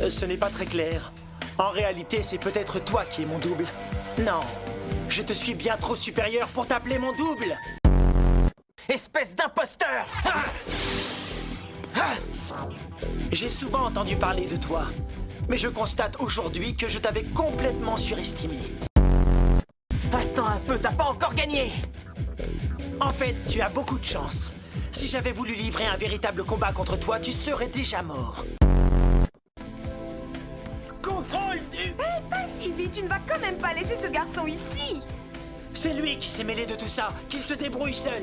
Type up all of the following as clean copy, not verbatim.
Ce n'est pas très clair. En réalité, c'est peut-être toi qui es mon double. Non, je te suis bien trop supérieur pour t'appeler mon double. Espèce d'imposteur! J'ai souvent entendu parler de toi, mais je constate aujourd'hui que je t'avais complètement surestimé. Attends un peu, t'as pas encore gagné! En fait, tu as beaucoup de chance. Si j'avais voulu livrer un véritable combat contre toi, tu serais déjà mort. Contrôle du... Hé, pas si vite, tu ne vas quand même pas laisser ce garçon ici! C'est lui qui s'est mêlé de tout ça, qu'il se débrouille seul.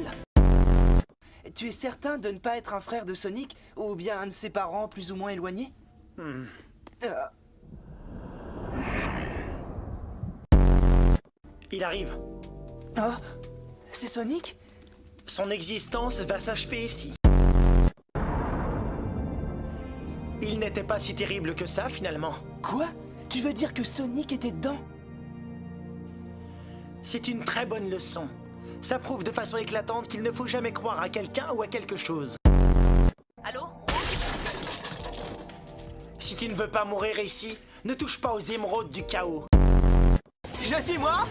Tu es certain de ne pas être un frère de Sonic, ou bien un de ses parents plus ou moins éloignés? Il arrive. Oh, c'est Sonic? Son existence va s'achever ici. Il n'était pas si terrible que ça, finalement. Quoi? Tu veux dire que Sonic était dedans? C'est une très bonne leçon. Ça prouve de façon éclatante qu'il ne faut jamais croire à quelqu'un ou à quelque chose. Allô? Si tu ne veux pas mourir ici, ne touche pas aux émeraudes du chaos. Je suis moi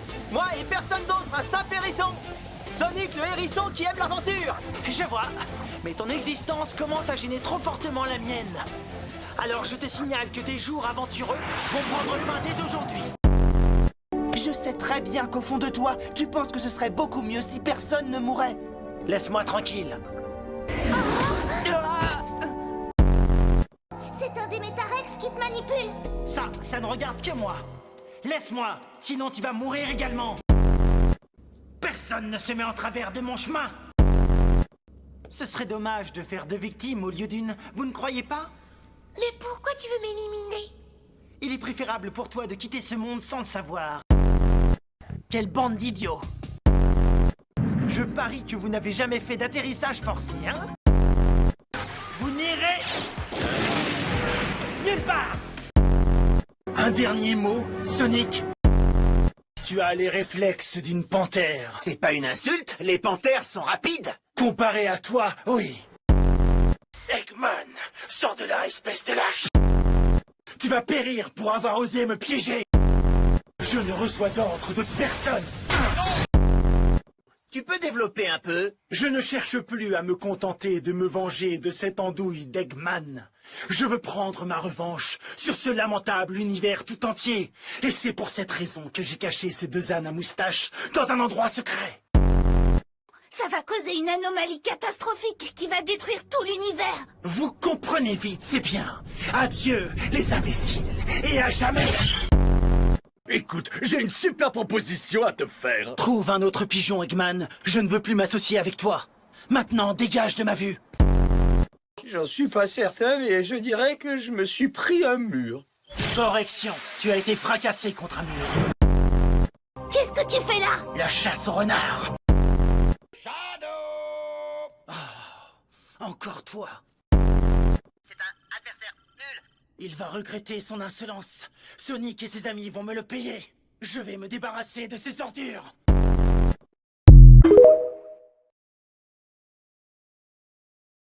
et personne d'autre, un simple hérisson. Sonic le hérisson qui aime l'aventure. Je vois, mais ton existence commence à gêner trop fortement la mienne. Alors je te signale que tes jours aventureux vont prendre fin dès aujourd'hui. Je sais très bien qu'au fond de toi, tu penses que ce serait beaucoup mieux si personne ne mourait. Laisse-moi tranquille. C'est un des Métarex qui te manipule. Ça ne regarde que moi. Laisse-moi, sinon tu vas mourir également. Personne ne se met en travers de mon chemin. Ce serait dommage de faire deux victimes au lieu d'une, vous ne croyez pas? Mais pourquoi tu veux m'éliminer? Il est préférable pour toi de quitter ce monde sans le savoir. Quelle bande d'idiots! Je parie que vous n'avez jamais fait d'atterrissage forcé, hein? Vous n'irez nulle part! Un dernier mot, Sonic. Tu as les réflexes d'une panthère. C'est pas une insulte, les panthères sont rapides. Comparé à toi, oui. Eggman, sors de là, espèce de lâche. Tu vas périr pour avoir osé me piéger. Je ne reçois d'ordre de personne. Tu peux développer un peu? Je ne cherche plus à me contenter de me venger de cette andouille d'Eggman. Je veux prendre ma revanche sur ce lamentable univers tout entier. Et c'est pour cette raison que j'ai caché ces deux ânes à moustache dans un endroit secret. Ça va causer une anomalie catastrophique qui va détruire tout l'univers. Vous comprenez vite, c'est bien. Adieu, les imbéciles, et à jamais. Écoute, j'ai une super proposition à te faire. Trouve un autre pigeon, Eggman. Je ne veux plus m'associer avec toi. Maintenant, dégage de ma vue. J'en suis pas certain, mais je dirais que je me suis pris un mur. Correction, tu as été fracassé contre un mur. Qu'est-ce que tu fais là? La chasse au renard. Encore toi. C'est un adversaire nul. Il va regretter son insolence. Sonic et ses amis vont me le payer. Je vais me débarrasser de ces ordures.